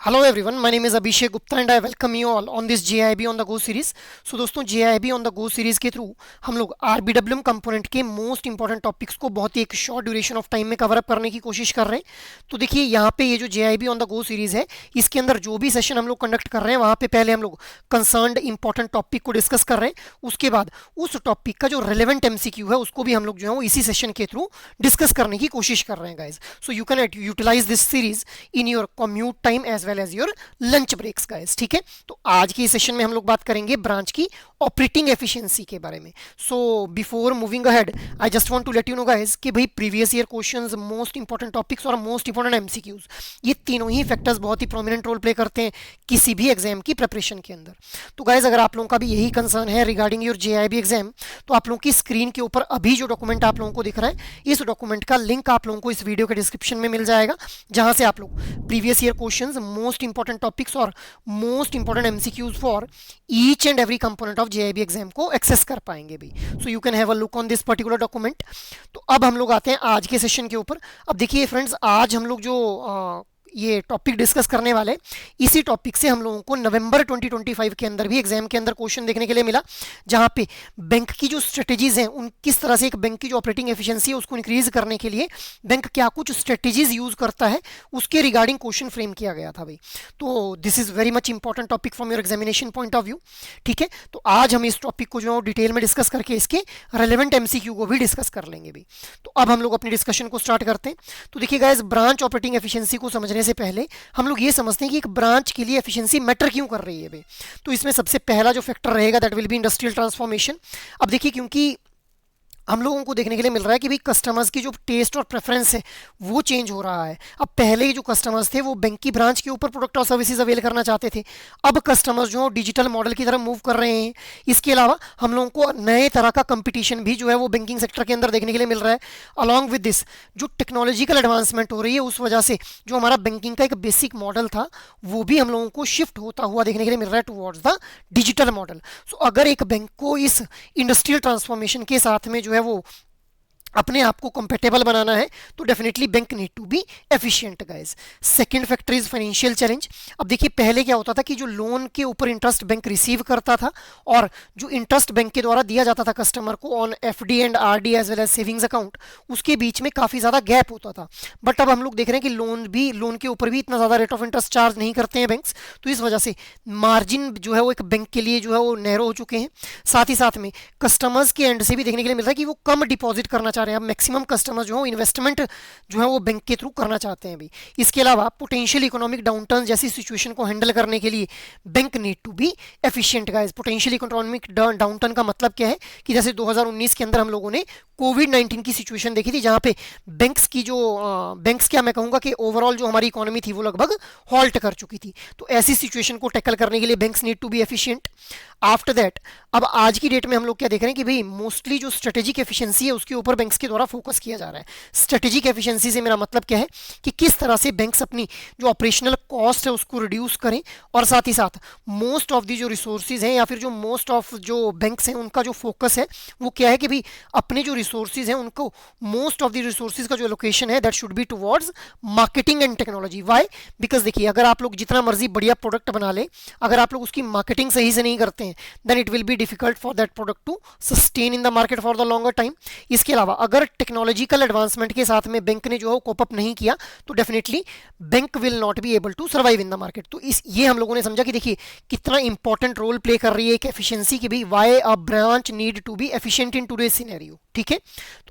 Hello everyone, my name is Abhishek Gupta and I welcome you all on this JIB on the go series. So दोस्तों, JIB on the go series के through हम लोग RBWM component के most important topics को बहुत ही एक short duration of time में कवर अप करने की कोशिश कर रहे हैं। तो देखिए, यहाँ पे ये जो JIB on the go series है, इसके अंदर जो भी सेशन हम लोग कंडक्ट कर रहे हैं, वहाँ पे पहले हम लोग कंसर्न्ड इंपॉर्टेंट टॉपिक को डिस्कस कर रहे हैं। उसके बाद उस टॉपिक का जो रेलेवेंट एमसीक्यू है उसको भी हम लोग जो है वो इसी सेशन के थ्रू डिस्कस करने की कोशिश कर रहे हैं guys. So you can utilise this series in your commute time as well as your lunch breaks guys. ठीक है, तो आज की सेशन में हम लोग बात करेंगे ब्रांच की ऑपरेटिंग एफिशिएंसी के बारे में। So before moving ahead, I just want to let you know guys कि भाई previous year questions, most important topics और मोस्ट इंपॉर्टेंट एमसीक्यूज, ये तीनों ही फैक्टर्स बहुत ही प्रोमिनेंट रोल प्ले करते हैं किसी भी एग्जाम की प्रिपरेशन के अंदर। तो गाइस, अगर आप लोगों का भी यही कंसर्न है रिगार्डिंग योर जेआईबी एग्जाम, तो आप लोगों की स्क्रीन के ऊपर अभी जो डॉक्यूमेंट आप लोगों को दिख रहा है, इस डॉक्यूमेंट का लिंक आप लोगों को इस वीडियो के डिस्क्रिप्शन में मिल जाएगा, जहां से आप लोग previous year questions, most important topics और most important MCQs for each and every component of JIB exam को एक्सेस कर पाएंगे भी। So you can have a look on this particular document. तो अब हम लोग आते हैं आज के सेशन के ऊपर। अब देखिए फ्रेंड्स, आज हम लोग जो ये टॉपिक डिस्कस करने वाले, इसी टॉपिक से हम लोगों को नवंबर 2025 के अंदर भी एग्जाम के अंदर क्वेश्चन देखने के लिए मिला, जहां पे बैंक की जो स्ट्रेटेजीज हैं, उन किस तरह से एक बैंक की जो ऑपरेटिंग एफिशिएंसी है उसको इंक्रीज करने के लिए बैंक क्या कुछ स्ट्रेटेजीज यूज करता है, उसके रिगार्डिंग क्वेश्चन फ्रेम किया गया था भाई। तो this is very much important topic from your examination point of view. ठीक है, तो आज हम इस टॉपिक को जो है डिटेल में डिस्कस करके इसके रेलेवेंट एमसीक्यू को भी डिस्कस कर लेंगे भी। तो अब हम लोग अपनी डिस्कशन को स्टार्ट करते हैं। तो देखिए गाइस, ब्रांच ऑपरेटिंग एफिशिएंसी को समझने से पहले हम लोग ये समझते हैं कि एक ब्रांच के लिए एफिशिएंसी मैटर क्यों कर रही है भाई। तो इसमें सबसे पहला जो फैक्टर रहेगा that will be industrial transformation. अब देखिए, क्योंकि हम लोगों को देखने के लिए मिल रहा है कि भाई कस्टमर्स की जो टेस्ट और प्रेफरेंस है वो चेंज हो रहा है। अब पहले जो कस्टमर्स थे वो बैंक की ब्रांच के ऊपर प्रोडक्ट और सर्विसेज अवेल करना चाहते थे, अब कस्टमर्स जो डिजिटल मॉडल की तरफ मूव कर रहे हैं। इसके अलावा हम लोगों को नए तरह का कंपटीशन भी जो है वो बैंकिंग सेक्टर के अंदर देखने के लिए मिल रहा है। अलॉन्ग विद दिस, जो टेक्नोलॉजिकल एडवांसमेंट हो रही है, उस वजह से जो हमारा बैंकिंग का एक बेसिक मॉडल था वो भी हम लोगों को शिफ्ट होता हुआ देखने के लिए मिल रहा है टुवर्ड्स द डिजिटल मॉडल। सो अगर एक बैंक को इस इंडस्ट्रियल ट्रांसफॉर्मेशन के साथ में जो है वो अपने आप को कंपेटेबल बनाना है, तो definitely bank need to be efficient guys. Second factor is financial challenge. अब देखिए, पहले क्या होता था कि जो लोन के ऊपर इंटरेस्ट बैंक रिसीव करता था और जो इंटरेस्ट बैंक के द्वारा दिया जाता था कस्टमर को on FD and RD as well as savings account, उसके बीच में काफ़ी ज़्यादा गैप होता था। बट अब हम लोग देख रहे हैं कि लोन के ऊपर भी इतना ज़्यादा रेट ऑफ इंटरेस्ट चार्ज नहीं करते हैं बैंक्स, तो इस वजह से मार्जिन जो है वो एक बैंक के लिए जो है वो नैरो हो चुके हैं। साथ ही साथ में कस्टमर्स के एंड से भी देखने के लिए मिल रहा है कि वो कम डिपॉजिट करना चाह रहे हैं। अब मैक्सिमम कस्टमर्स जो है इन्वेस्टमेंट जो है वो बैंक के थ्रू करना चाहते हैं अभी। इसके अलावा पोटेंशियल इकोनॉमिक डाउनटर्न जैसी सिचुएशन को हैंडल करने के लिए bank need to be efficient guys. Potential economic downturn का मतलब क्या है कि जैसे 2019 के अंदर हम लोगों ने कोविड-19 की सिचुएशन देखी थी, जहां पे बैंक्स क्या मैं कहूंगा कि ओवरऑल जो हमारी इकोनॉमी थी वो लगभग हॉल्ट कर चुकी थी। तो ऐसी सिचुएशन को टैकल करने के लिए banks need to be efficient. After that, अब आज की डेट में हम लोग क्या देख रहे हैं कि भाई मोस्टली जो स्ट्रेटेजिक एफिशिएंसी है उसके ऊपर बैंक्स के द्वारा फोकस किया जा रहा है। स्ट्रेटेजिक एफिशिएंसी से मेरा मतलब क्या है कि किस तरह से बैंक्स अपनी जो ऑपरेशनल कॉस्ट है उसको रिड्यूस करें, और साथ ही साथ मोस्ट ऑफ दी जो रिसोर्सेज हैं या फिर जो मोस्ट ऑफ जो बैंक्स हैं उनका जो फोकस है वो क्या है कि भाई अपने जो रिसोर्सेज हैं उनको, मोस्ट ऑफ द रिसोर्सेज का जो लोकेशन है that should be towards marketing and technology. Why? Because देखिए, अगर आप लोग जितना मर्जी बढ़िया प्रोडक्ट बना ले, अगर आप लोग उसकी मार्केटिंग सही से नहीं करते हैं, then it will be difficult for that product to sustain in the market for the longer time. इसके अलावा अगर टेक्नोलॉजिकल एडवांसमेंट के साथ में बैंक ने जो है कोप अप नहीं किया, तो definitely bank will not be able to survive in the market. तो ये हम लोगों ने समझा कि देखिए कितना इंपॉर्टेंट रोल प्ले कर रही है एक एफिशिएंसी की भी, why a branch need to be efficient in today scenario. ठीक है,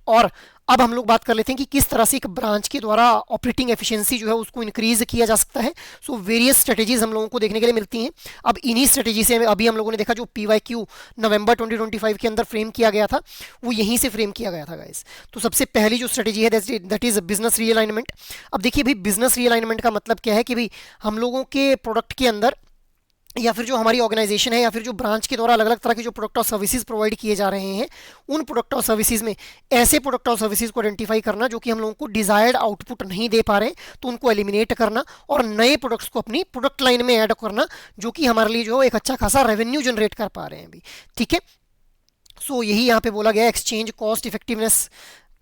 और अब हम लोग बात कर लेते हैं कि किस तरह से एक ब्रांच के द्वारा ऑपरेटिंग एफिशिएंसी जो है उसको इंक्रीज किया जा सकता है। सो वेरियस स्ट्रेटेजीज हम लोगों को देखने के लिए मिलती हैं। अब इन्हीं स्ट्रेटेजी से अभी हम लोगों ने देखा जो पीवाईक्यू नवंबर 2025 के अंदर फ्रेम किया गया था, वो यहीं से फ्रेम किया गया था गाइस। तो सबसे पहली जो स्ट्रेटेजी है दैट इज बिजनेस रीअलाइनमेंट। अब देखिए भाई, बिजनेस रीअलाइनमेंट का मतलब क्या है कि भाई हम लोगों के प्रोडक्ट के अंदर या फिर जो हमारी ऑर्गेनाइजेशन है या फिर जो ब्रांच के द्वारा अलग अलग तरह के जो प्रोडक्ट और सर्विसेज प्रोवाइड किए जा रहे हैं, उन प्रोडक्ट और सर्विसेज में ऐसे प्रोडक्ट और सर्विसेज को आइडेंटिफाई करना जो कि हम लोगों को डिजायर्ड आउटपुट नहीं दे पा रहे हैं, तो उनको एलिमिनेट करना और नए प्रोडक्ट्स को अपनी प्रोडक्ट लाइन में ऐड करना जो कि हमारे लिए जो एक अच्छा खासा रेवेन्यू जनरेट कर पा रहे हैं अभी। ठीक है, सो यही यहाँ पे बोला गया, exchange cost effectiveness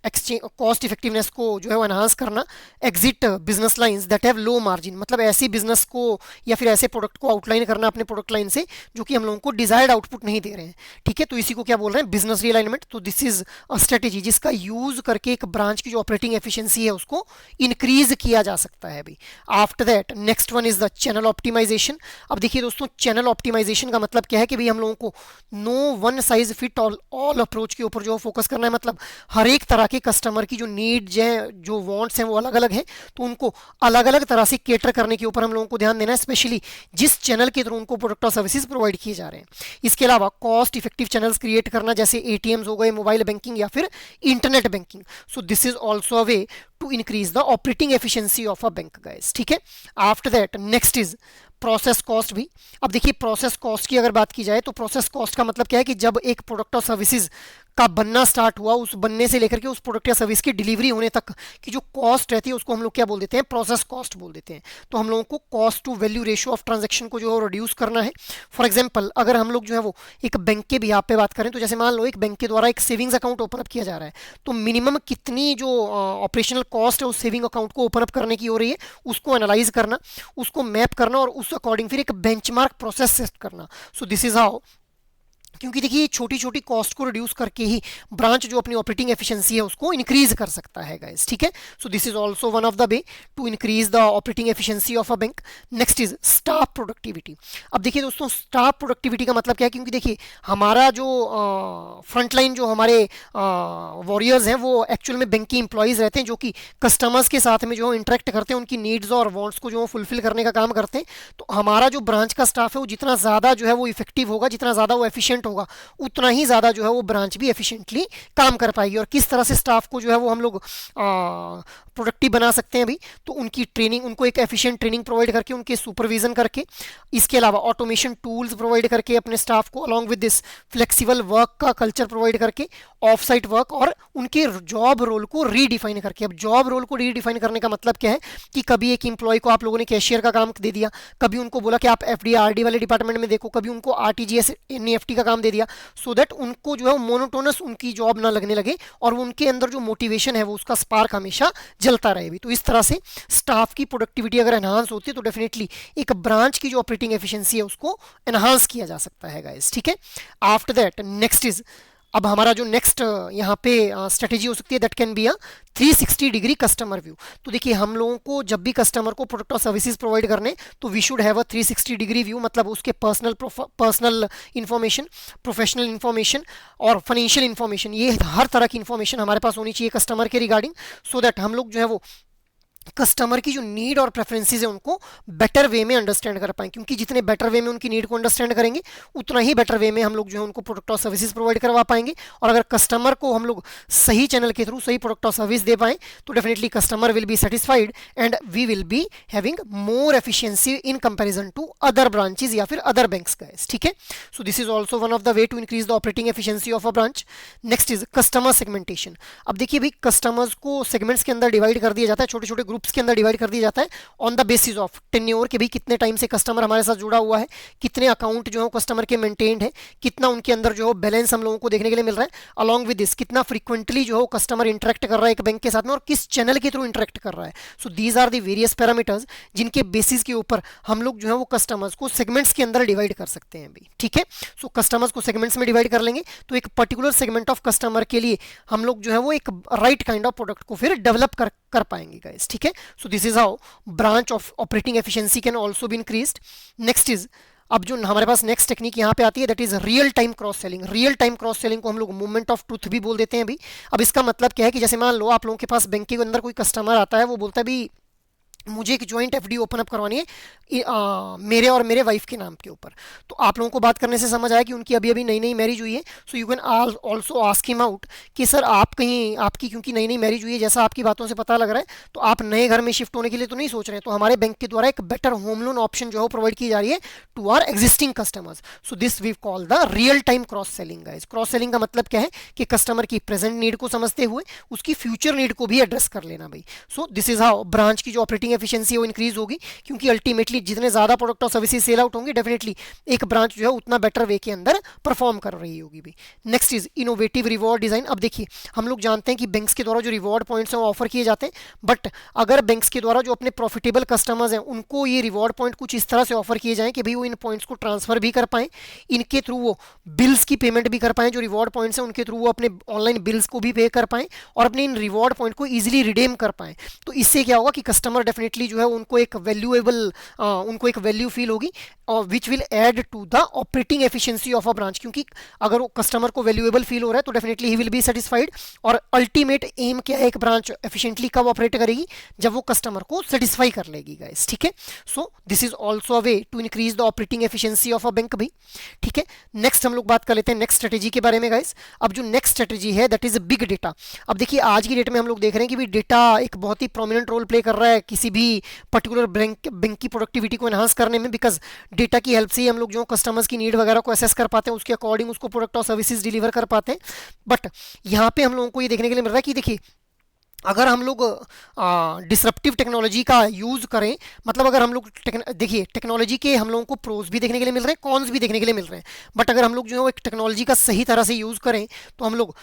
exchange cost effectiveness को जो है वो एनहांस करना, exit business lines that have low margin, मतलब ऐसी बिजनेस को या फिर ऐसे प्रोडक्ट को आउटलाइन करना अपने प्रोडक्ट लाइन से जो कि हम लोगों को डिजायर्ड आउटपुट नहीं दे रहे हैं। ठीक है, तो इसी को क्या बोल रहे हैं, बिजनेस रीअलाइनमेंट। तो दिस इज अ स्ट्रेटेजी जिसका यूज करके एक ब्रांच की जो ऑपरेटिंग एफिशिएंसी है उसको इंक्रीज किया जा सकता है अभी। After that next one is the channel optimisation. अब देखिए दोस्तों, चैनल ऑप्टिमाइजेशन का मतलब क्या है कि भाई हम लोगों को no one size fit all approach के ऊपर जो फोकस करना है, मतलब हर एक तरह के कस्टमर की जो नीड्स हैं, जो वांट्स हैं वो अलग अलग हैं, तो उनको अलग अलग तरह से केटर करने के ऊपर हम लोगों को ध्यान देना है, स्पेशली जिस चैनल के थ्रू उनको प्रोडक्ट और सर्विसेज प्रोवाइड किए जा रहे हैं। इसके अलावा कॉस्ट इफेक्टिव चैनल्स क्रिएट करना, जैसे एटीएम्स हो गए, मोबाइल बैंकिंग या फिर internet banking. So this is also a way to increase the operating efficiency of a bank guys. ठीक है, after that next is process cost भी। अब देखिए प्रोसेस कॉस्ट की अगर बात की जाए तो प्रोसेस कॉस्ट का मतलब क्या है कि जब एक प्रोडक्ट और सर्विसेज का बनना स्टार्ट हुआ, उस बनने से लेकर के उस प्रोडक्ट या सर्विस की डिलीवरी होने तक की जो कॉस्ट रहती है उसको हम लोग क्या बोल देते हैं, प्रोसेस कॉस्ट बोल देते हैं। तो हम लोगों को cost to value ratio of transaction को जो है रिड्यूस करना है। फॉर एग्जांपल अगर हम लोग जो है वो एक बैंक के बिहाफ पे बात करें, तो जैसे मान लो एक बैंक के द्वारा एक सेविंग्स अकाउंट ओपन अप किया जा रहा है, तो मिनिमम कितनी जो ऑपरेशनल कॉस्ट है उस सेविंग अकाउंट को ओपन अप करने की हो रही है, उसको एनालाइज करना, उसको मैप करना और उस अकॉर्डिंग फिर एक बेंचमार्क प्रोसेस सेट करना। सो दिस इज हाउ, क्योंकि देखिए छोटी छोटी कॉस्ट को रिड्यूस करके ही ब्रांच जो अपनी ऑपरेटिंग एफिशिएंसी है उसको इंक्रीज कर सकता है गाइस। ठीक है, so this is also one of the way to increase the operating efficiency of a bank. Next is staff productivity. अब देखिए दोस्तों, स्टाफ प्रोडक्टिविटी का मतलब क्या है, क्योंकि देखिए हमारा जो फ्रंट लाइन जो हमारे वॉरियर्स हैं वो एक्चुअल में बैंक के इंप्लॉइज रहते हैं, जो कि कस्टमर्स के साथ में जो इंटरेक्ट करते हैं, उनकी नीड्स और वांट्स को जो फुलफिल करने का काम करते हैं। तो हमारा जो ब्रांच का स्टाफ है वो जितना ज़्यादा जो है वो इफेक्टिव होगा, जितना ज़्यादा वो एफिशिएंट होगा, उतना ही ज़्यादा जो है वो ब्रांच भी एफिशिएंटली काम कर पाएगी। और किस तरह से स्टाफ को जो है वो हम लोग प्रोडक्टिव बना सकते हैं अभी, तो उनकी ट्रेनिंग, उनको एक एफिशिएंट ट्रेनिंग प्रोवाइड करके, उनके सुपरविजन करके, इसके अलावा ऑटोमेशन टूल्स प्रोवाइड करके अपने स्टाफ को, along with this flexible work का कल्चर प्रोवाइड करके, ऑफ साइट वर्क और उनके जॉब रोल को रीडिफाइन करके। अब जॉब रोल को रीडिफाइन करने का मतलब क्या है कि कभी एक एम्प्लॉय को आप लोगों ने कैशियर का काम दे दिया, कभी उनको बोला कि आप एफडी आरडी वाले डिपार्टमेंट में देखो, कभी उनको आरटीजीएस एनईएफटी का काम दे दिया, सो दैट उनको जो है मोनोटोनस उनकी जॉब ना लगने लगे और उनके अंदर जो मोटिवेशन है वो उसका स्पार्क हमेशा जलता रहे भी। तो इस तरह से स्टाफ की प्रोडक्टिविटी अगर एनहांस होती है तो डेफिनेटली एक ब्रांच की जो ऑपरेटिंग एफिशिएंसी है उसको एनहांस किया जा सकता है गाइस। ठीक है, आफ्टर दैट नेक्स्ट इज, अब हमारा जो नेक्स्ट यहाँ पे स्ट्रेटेजी हो सकती है, that can be a 360 degree customer view. तो देखिए हम लोगों को जब भी कस्टमर को प्रोडक्ट और सर्विसेज प्रोवाइड करने, तो we should have a 360 degree view, मतलब उसके पर्सनल इन्फॉर्मेशन, प्रोफेशनल इन्फॉर्मेशन और फाइनेंशियल इन्फॉर्मेशन, ये हर तरह की इन्फॉर्मेशन हमारे पास होनी चाहिए कस्टमर के रिगार्डिंग, सो दैट हम लोग जो है वो कस्टमर की जो नीड और प्रेफरेंसेस है उनको बेटर वे में अंडरस्टैंड कर पाएं। क्योंकि जितने बेटर वे में उनकी नीड को अंडरस्टैंड करेंगे, उतना ही बेटर वे में हम लोग जो है उनको प्रोडक्ट और सर्विसेज प्रोवाइड करवा पाएंगे। और अगर कस्टमर को हम लोग सही चैनल के थ्रू सही प्रोडक्ट और सर्विस दे पाएं, तो definitely customer will be satisfied and we will be having more efficiency in comparison to other branches या फिर अदर बैंक्स गाइस। ठीक है, so this is also one of the way to increase the operating efficiency of a branch. Next is customer segmentation. अब देखिए भाई, customers को segments के अंदर डिवाइड कर दिया जाता है, छोटे छोटे ग्रुप्स के अंदर डिवाइड कर दिया जाता है on the basis of tenure, के भी कितने टाइम से कस्टमर हमारे साथ जुड़ा हुआ है, कितने अकाउंट जो है कस्टमर के मेंटेन्ड है, कितना उनके अंदर जो है बैलेंस हम लोगों को देखने के लिए मिल रहा है, अलॉन्ग विद दिस कितना फ्रीक्वेंटली जो है कस्टमर इंटरेक्ट कर रहा है एक बैंक के साथ में और किस चैनल के थ्रू इंटरेक्ट कर रहा है। So these are the various parameters जिनके बेसिस के ऊपर हम लोग जो है वो कस्टमर्स को सेगमेंट्स के अंदर डिवाइड कर सकते हैं अभी। ठीक है, सो कस्टमर्स को सेगमेंट्स में डिवाइड कर लेंगे तो एक पर्टिकुलर सेगमेंट ऑफ कस्टमर के लिए हम लोग जो है वो एक राइट काइंड ऑफ प्रोडक्ट को फिर डेवलप कर पाएंगे गाइस। ठीक है, so this is how branch of operating efficiency can also be increased. Next is, अब जो हमारे पास नेक्स्ट टेक्निक यहाँ पे आती है, that is real time cross selling. Real time cross selling को हम लोग मूवमेंट ऑफ ट्रूथ भी बोल देते हैं अभी। अब इसका मतलब क्या है कि जैसे मान लो आप लोगों के पास बैंक के अंदर कोई कस्टमर आता है, वो बोलता है भी मुझे एक जॉइंट एफडी ओपन अप करवानी है मेरे और मेरे वाइफ के नाम के ऊपर। तो आप लोगों को बात करने से समझ आया कि उनकी अभी अभी नई नई मैरिज हुई है। सो you can also ask him out कि सर आप कहीं आपकी क्योंकि नई नई मैरिज हुई है, जैसा आपकी बातों से पता लग रहा है, तो आप नए घर में शिफ्ट होने के लिए तो नहीं सोच रहे, तो हमारे बैंक के द्वारा एक बेटर होम लोन ऑप्शन जो है प्रोवाइड की जा रही है to our existing customers. So this we call the real time cross selling guys. Cross selling का मतलब क्या है कि कस्टमर की प्रेजेंट नीड को समझते हुए उसकी फ्यूचर नीड को भी एड्रेस कर लेना भाई। सो दिस इज हाउ ब्रांच की जो ऑपरेटिंग एफिशिएंसी वो इंक्रीज होगी, क्योंकि अल्टीमेटली जितने ज़्यादा प्रोडक्ट और सर्विसेज सेल आउट होंगे डेफिनेटली एक ब्रांच जो है उतना बेटर वे के अंदर परफॉर्म कर रही होगी भाई। Next is innovative reward design. अब देखिए हम लोग जानते हैं कि बैंक्स के द्वारा जो रिवॉर्ड पॉइंट्स हैं वो ऑफर किए जाते हैं, बट अगर बैंक्स के द्वारा जो अपने प्रॉफिटेबल कस्टमर्स हैं उनको ये रिवॉर्ड पॉइंट कुछ इस तरह से ऑफर किए जाएं कि भाई वो इन पॉइंट्स को ट्रांसफर भी कर पाएं, इनके थ्रू वो बिल्स की पेमेंट भी कर पाएं, जो रिवॉर्ड पॉइंट्स हैं उनके थ्रू वो अपने ऑनलाइन बिल्स को भी पे कर पाएं और अपने इन रिवॉर्ड पॉइंट को ईजिली रिडीम कर पाएं। तो इससे क्या होगा कि कस्टमर डेफिनेटली जो है उनको एक वैल्यू फील होगी और which will add to the operating efficiency of a branch, क्योंकि अगर वो कस्टमर को वैल्यूएबल फील हो रहा है तो definitely he will be satisfied. और अल्टीमेट एम क्या है, एक ब्रांच एफिशिएंटली कब ऑपरेट करेगी, जब वो कस्टमर को सेटिस्फाई कर लेगी गाइस, ठीक है। So this is also a way to increase the operating efficiency of a bank भी, ठीक है। नेक्स्ट हम लोग बात कर लेते हैं नेक्स्ट स्ट्रेटेजी के बारे में गाइस। अब जो नेक्स्ट स्ट्रेटेजी है दैट इज बिग डेटा। अब देखिए आज की डेट में हम लोग देख रहे हैं कि भी डेटा एक बहुत ही प्रोमिनेंट रोल प्ले कर रहा है किसी भी पर्टिकुलर बैंक की प्रोडक्टिविटी को एनहांस करने में, बिकॉज डेटा की हेल्प से ही हम लोग जो कस्टमर्स की नीड वगैरह को असेस कर पाते हैं, उसके अकॉर्डिंग उसको प्रोडक्ट और सर्विसेज डिलीवर कर पाते हैं। बट यहाँ पे हम लोगों को ये देखने के लिए मिल रहा है कि देखिए अगर हम लोग डिसरप्टिव टेक्नोलॉजी का यूज़ करें, मतलब अगर हम लोग देखिए टेक्नोलॉजी के हम लोगों को प्रोज भी देखने के लिए मिल रहे हैं, कॉन्स भी देखने के लिए मिल रहे हैं, बट अगर हम लोग जो है एक टेक्नोलॉजी का सही तरह से यूज़ करें तो हम लोग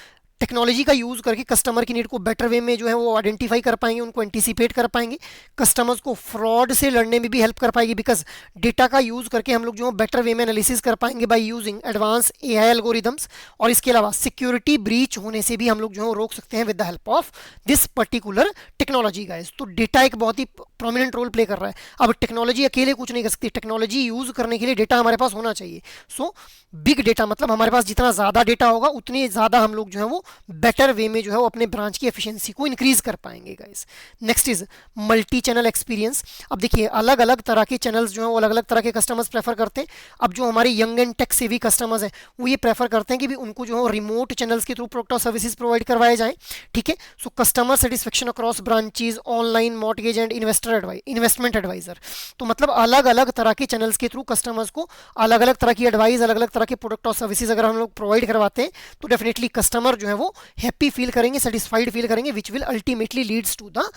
टेक्नोलॉजी का यूज़ करके कस्टमर की नीड को बेटर वे में जो है वो आइडेंटिफाई कर पाएंगे, उनको एंटीसिपेट कर पाएंगे, कस्टमर्स को फ्रॉड से लड़ने में भी हेल्प कर पाएगी, बिकॉज डेटा का यूज़ करके हम लोग जो है बेटर वे में एनालिसिस कर पाएंगे by using advance AI algorithms. और इसके अलावा सिक्योरिटी ब्रीच होने से भी हम लोग जो है वो रोक सकते हैं with the help of this particular technology guys. तो डेटा एक बहुत ही प्रोमिनेंट रोल प्ले कर रहा है। अब टेक्नोलॉजी अकेले कुछ नहीं कर सकती, टेक्नोलॉजी यूज़ करने के लिए डेटा हमारे पास होना चाहिए। सो बिग डेटा मतलब हमारे पास जितना ज़्यादा डेटा होगा उतनी ज़्यादा हम लोग जो है वो बेटर वे में जो है वो अपने ब्रांच की एफिशिएंसी को इंक्रीज कर पाएंगे guys. Next is multi channel experience. अब देखिए अलग अलग तरह के चैनल्स जो हैं वो अलग अलग तरह के कस्टमर्स प्रेफर करते हैं। अब जो हमारे young and tech savvy customers हैं वो ये प्रेफर करते हैं कि भी उनको जो है रिमोट चैनल्स के थ्रू प्रोडक्ट और सर्विसेज प्रोवाइड करवाए जाएं, ठीक है। So customer satisfaction across branches, online mortgage and investment adviser. तो मतलब अलग अलग तरह के चैनल्स के थ्रू कस्टमर्स को अलग अलग तरह की एडवाइस, अलग अलग तरह के प्रोडक्ट और सर्विसेज अगर हम लोग प्रोवाइड करवाते हैं तो डेफिनेटली कस्टमर जो है वो हैप्पी फील करेंगे, सेटिस्फाइड फील करेंगे, which will ultimately leads to the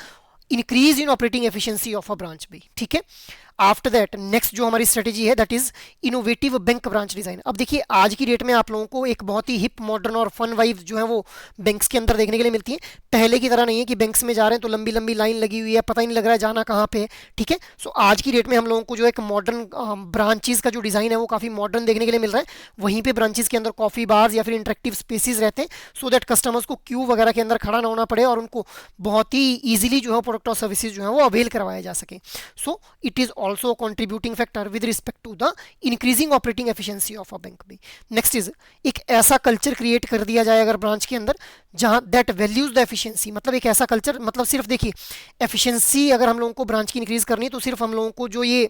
increase in operating efficiency of a branch भी, ठीक है। आफ्टर दैट नेक्स्ट जो हमारी स्ट्रेटेजी है that is innovative bank branch design. अब देखिए आज की डेट में आप लोगों को एक बहुत ही हिप मॉडर्न और फन वाइब जो है वो बैंक्स के अंदर देखने के लिए मिलती है। पहले की तरह नहीं है कि बैंक्स में जा रहे हैं तो लंबी लंबी लाइन लगी हुई है, पता ही नहीं लग रहा है जाना कहाँ पे है, ठीक है। सो आज की डेट में हम लोगों को जो एक मॉडर्न ब्रांचेस का जो डिज़ाइन है वो काफ़ी मॉडर्न देखने के लिए मिल रहा है। वहीं पे ब्रांचेस के अंदर कॉफ़ी बार्स या फिर इंटरेक्टिव स्पेसिस रहते हैं, सो दैट कस्टमर्स को क्यू वगैरह के अंदर खड़ा ना होना पड़े और उनको बहुत ही ईजिली जो है प्रोडक्ट और सर्विसेज जो है वो अवेल करवाए जा सके। So it is also contributing factor with respect to the increasing operating efficiency of a bank भी। नेक्स्ट इज एक ऐसा कल्चर क्रिएट कर दिया जाए अगर ब्रांच के अंदर जहां दैट वैल्यूज द एफिशिएंसी, मतलब एक ऐसा कल्चर, मतलब सिर्फ देखिए एफिशिएंसी अगर हम लोगों को ब्रांच की इंक्रीज करनी है तो सिर्फ हम लोगों को जो ये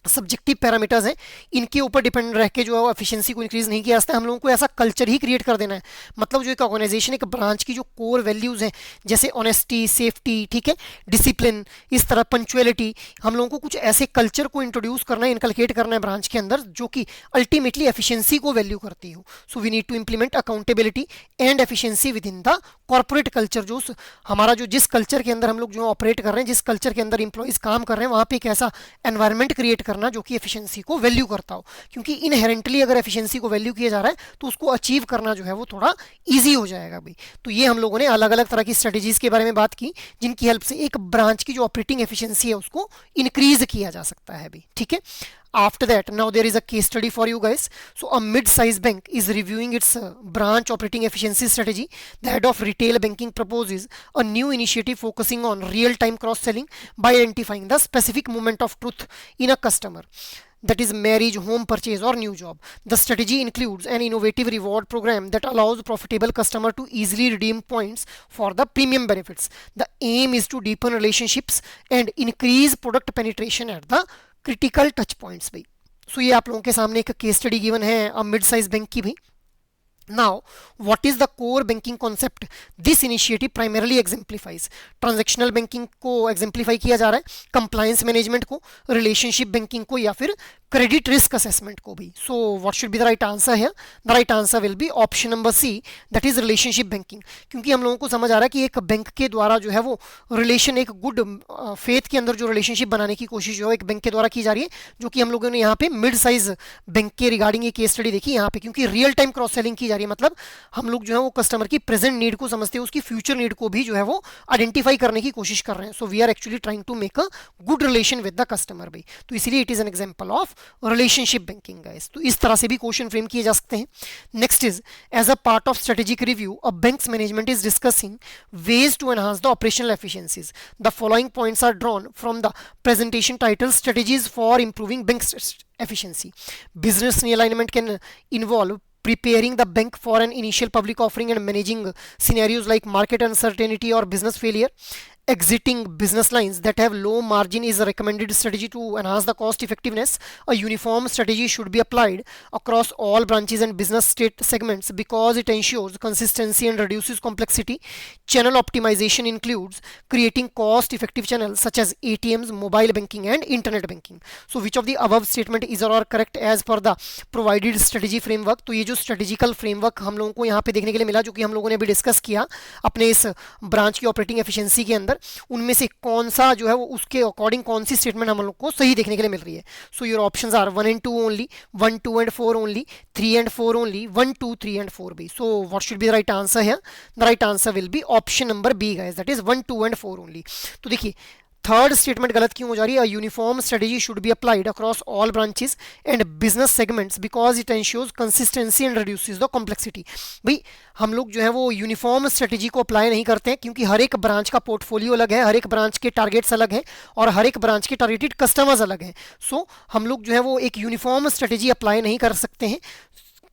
सब्जेक्टिव पैरामीटर्स हैं इनके ऊपर डिपेंड रह के जो है वो एफिशिएंसी को इंक्रीज नहीं किया जाता है। हम लोगों को ऐसा कल्चर ही क्रिएट कर देना है, मतलब जो एक ऑर्गेनाइजेशन एक ब्रांच की जो कोर वैल्यूज़ हैं जैसे ऑनेस्टी, सेफ्टी, ठीक है, डिसिप्लिन, इस तरह पंक्चुअलिटी, हम लोगों को कुछ ऐसे कल्चर को इंट्रोड्यूस करना है, इनकलकेट करना है ब्रांच के अंदर जो कि अल्टीमेटली एफिशिएंसी को वैल्यू करती हो। So we need to implement accountability and efficiency within the corporate culture. जो हमारा जो जिस कल्चर के अंदर हम लोग जो ऑपरेट कर रहे हैं, जिस कल्चर के अंदर इंप्लॉइज काम कर रहे हैं, वहाँ पे एक ऐसा एनवायरनमेंट क्रिएट करना जो कि एफिशिएंसी को वैल्यू करता हो, क्योंकि इनहेरेंटली अगर एफिशिएंसी को वैल्यू किया जा रहा है तो उसको अचीव करना जो है वो थोड़ा इजी हो जाएगा भाई। तो ये हम लोगों ने अलग अलग तरह की स्ट्रेटेजीज के बारे में बात की जिनकी हेल्प से एक ब्रांच की जो ऑपरेटिंग एफिशिएंसी है उसको इंक्रीज किया जा सकता है भाई, ठीक है। After that, now there is a case study for you guys. So a mid-sized bank is reviewing its branch operating efficiency strategy. The head of retail banking proposes a new initiative focusing on real-time cross-selling by identifying the specific moment of truth in a customer, that is marriage, home purchase or new job. The strategy includes an innovative reward program that allows profitable customer to easily redeem points for the premium benefits. The aim is to deepen relationships and increase product penetration at the critical touch points भाई। सो ये आप लोगों के सामने एक case study given है mid size bank की भाई। Now, what is the core banking concept? This initiative primarily exemplifies transactional banking को एग्जेम्पलीफाई किया जा रहा है, कंप्लायंस मैनेजमेंट को, रिलेशनशिप बैंकिंग को, या फिर क्रेडिट रिस्क असेसमेंट को भी. So what should be the right answer है? The right answer will be option number C, that is relationship banking. क्योंकि हम लोगों को समझ आ रहा है कि एक बैंक के द्वारा जो है वो रिलेशन, एक गुड फेथ के अंदर जो रिलेशनशिप बनाने की कोशिश जो है एक बैंक के द्वारा की जा रही है, जो कि हम लोगों ने यहाँ पे मिड साइज बैंक के रिगार्डिंग ये केस स्टडी देखी यहाँ पे. क्योंकि रियल टाइम क्रॉस सेलिंग की जा रही है, मतलब हम लोग जो है वो कस्टमर की प्रेजेंट नीड को समझते हैं, उसकी फ्यूचर नीड को भी जो है वो आइडेंटिफाई करने की कोशिश कर रहे हैं. So we are actually trying to make a good relation with the customer भाई. तो इसीलिए it is an example of relationship banking guys. तो इस तरह से भी क्वेश्चन फ्रेम किए जा सकते हैं. Next is, as a part of strategic review a bank's management is discussing ways to enhance the operational efficiencies. The following points are drawn from the presentation title, strategies for improving bank efficiency. Business realignment can involve preparing the bank for an initial public offering and managing scenarios like market uncertainty or business failure. Exiting business lines that have low margin is a recommended strategy to enhance the cost effectiveness. A uniform strategy should be applied across all branches and business state segments because it ensures consistency and reduces complexity. Channel optimization includes creating cost effective channels such as ATMs, mobile banking and internet banking. So which of the above statement is or are correct as per the provided strategy framework? तो ये जो strategical framework हम लोगों को यहाँ पे देखने के लिए मिला, जो कि हम लोगों ने अभी डिस्कस किया अपने इस ब्रांच की ऑपरेटिंग एफिशिएंसी के अंदर, उनमें से कौन सा जो है वो उसके अकॉर्डिंग कौन सी स्टेटमेंट हम लोग को सही देखने के लिए मिल रही है. So your options are 1 and 2 only, 1 2 and 4 only, 3 and 4 only, 1 2 3 and 4 भी. So what should be the right answer है? The right answer will be option number B guys, that is 1 2 and 4 only. तो देखिए third statement गलत क्यों हो जा रही है? Uniform strategy should be applied across all branches and business segments because it ensures consistency and reduces the complexity. भाई हम लोग जो है वो यूनिफॉर्म स्ट्रेटेजी को अप्लाई नहीं करते हैं, क्योंकि हर एक ब्रांच का पोर्टफोलियो अलग है, हर एक ब्रांच के टारगेट्स अलग हैं और हर एक ब्रांच के टारगेटेड कस्टमर्स अलग हैं. सो हम लोग जो है वो एक यूनिफॉर्म स्ट्रेटेजी अप्लाई नहीं कर सकते हैं,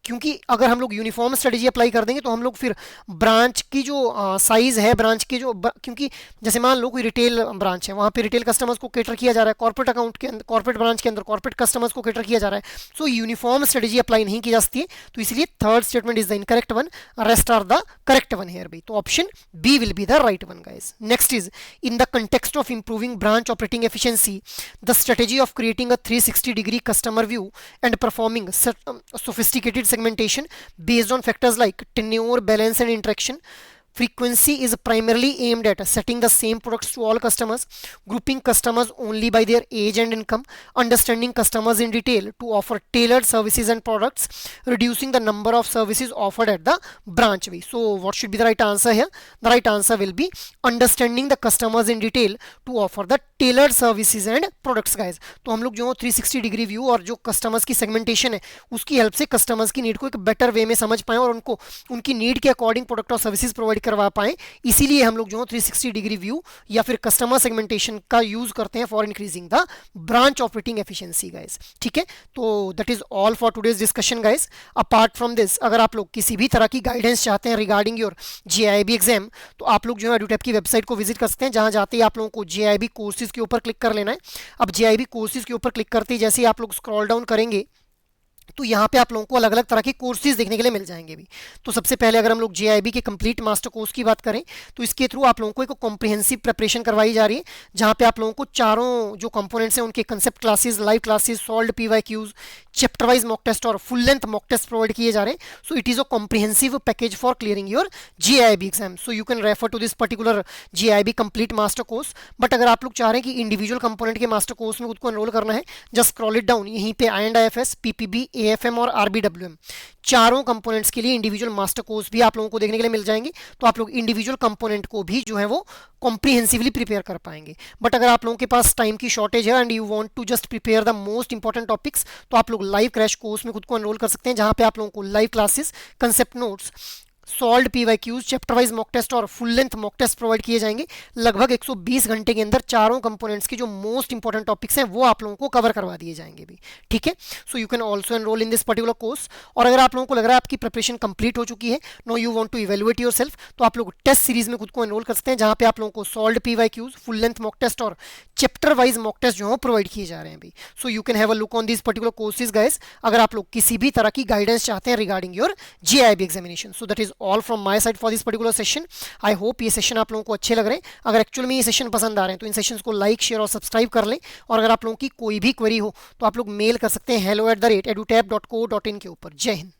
क्योंकि अगर हम लोग यूनिफॉर्म स्ट्रेटेजी अप्लाई कर देंगे तो हम लोग फिर ब्रांच की जो साइज़ है, ब्रांच के जो क्योंकि जैसे मान लो कोई रिटेल ब्रांच है, वहाँ पे रिटेल कस्टमर्स को कैटर किया जा रहा है, कॉर्पोरेट अकाउंट के अंदर, कॉर्पोरेट ब्रांच के अंदर कॉर्पोरेट कस्टमर्स को कैटर किया जा रहा है. सो यूनिफॉर्म स्ट्रेटेजी अप्लाई नहीं की जा सकती है. तो इसलिए third statement is the incorrect one, rest are the correct one here भाई. तो option B will be the right one guys. Next is, in the context of improving branch operating efficiency the strategy of creating a 360-degree customer view and performing sophisticated segmentation based on factors like tenure, balance and interaction. Frequency is primarily aimed at setting the same products to all customers, grouping customers only by their age and income, understanding customers in detail to offer tailored services and products, reducing the number of services offered at the branch. So what should be the right answer here? The right answer will be understanding the customers in detail to offer the tailored services and products guys. तो हम लोग जो 360 degree view और जो customers की segmentation है उसकी help से कस्टमर्स की नीड को एक बेटर वे में समझ पाएं और उनको उनकी नीड के अकॉर्डिंग प्रोडक्ट और सर्विसेज प्रोवाइड करवा पाएं. इसीलिए हम लोग जो 360 डिग्री व्यू या फिर कस्टमर सेगमेंटेशन का यूज करते हैं for increasing the branch operating efficiency guys. ठीक है, तो that is all for today's discussion guys. Apart from this, अगर आप लोग किसी भी तरह की गाइडेंस चाहते हैं रिगार्डिंग योर JIB एग्जाम, तो आप लोग जो है एडुटेप की वेबसाइट को विजिट कर सकते हैं, जहां जाते ही आप लोगों को JIB कोर्सेज के ऊपर क्लिक कर लेना है. अब JIB कोर्सेज के ऊपर क्लिक करते ही जैसे ही आप लोग स्क्रॉल डाउन करेंगे तो यहाँ पे आप लोगों को अलग अलग तरह के कोर्सेज देखने के लिए मिल जाएंगे भी. तो सबसे पहले अगर हम लोग JIB के कंप्लीट मास्टर कोर्स की बात करें तो इसके थ्रू आप लोगों को एक कॉम्प्रिहेंसिव प्रिपरेशन करवाई जा रही है, जहाँ पे आप लोगों को चारों जो कंपोनेंट्स हैं उनके concept classes, live classes, solved PYQs, chapter wise mock test और full length mock test provide किए जा रहे हैं. So it is a comprehensive package for clearing your JIB exam. So you can refer to this particular JIB complete master course. But अगर आप लोग चाह रहे हैं कि इंडिविजुअल कंपोनेंट के मास्टर कोर्स में खुद को एनरोल करना है, जस्ट स्क्रॉल इट डाउन, यहीं पे IND-IFS, PPB, AFM और RBWM चारों कंपोनेंट्स के लिए इंडिविजुअल मास्टर कोर्स भी आप लोगों को देखने के लिए मिल जाएंगे. तो आप लोग इंडिविजुअल कंपोनेंट को भी जो है वो कॉम्प्रिहेंसिवली प्रिपेयर कर पाएंगे. बट अगर आप लोगों के पास टाइम की शॉर्टेज है and you want to just prepare the most important topics, तो आप लोग लाइव क्रैश कोर्स में खुद को एनरोल कर सकते हैं, जहां पे आप लोगों को live classes, concept notes, solved PYQs, chapter wise mock test और full length mock test provide किए जाएंगे। लगभग 120 घंटे के अंदर चारों कंपोनेंट्स की जो मोस्ट इंपॉर्टेंट टॉपिक्स हैं वो आप लोगों को कवर करवा दिए जाएंगे भी, ठीक है। सो you can also enrol in this particular course. और अगर आप लोगों को लग रहा है आपकी प्रिपरेशन कंप्लीट हो चुकी है, no you want to evaluate yourself, तो आप लोग टेस्ट सीरीज में खुद को एनरोल कर सकते हैं, जहां पे आप लोगों को solved PYQs, full length mock test और चैप्टर वाइज मॉक टेस्ट जो है प्रोवाइड किए जा रहे हैं भी। So you can have a look on this particular courses guys, अगर आप लोग किसी भी तरह की गाइडेंस चाहते हैं regarding your GIB examination. So that is all from my side for this particular session. I hope ये सेशन आप लोगों को अच्छे लग रहे हैं। अगर एक्चुअल में ये सेशन पसंद आ रहे हैं तो इन सेशंस को लाइक, शेयर और सब्सक्राइब कर लें। और अगर आप लोगों की कोई भी क्वेरी हो तो आप लोग मेल कर सकते हैं hello@edutap.co.in के ऊपर। जय हिंद।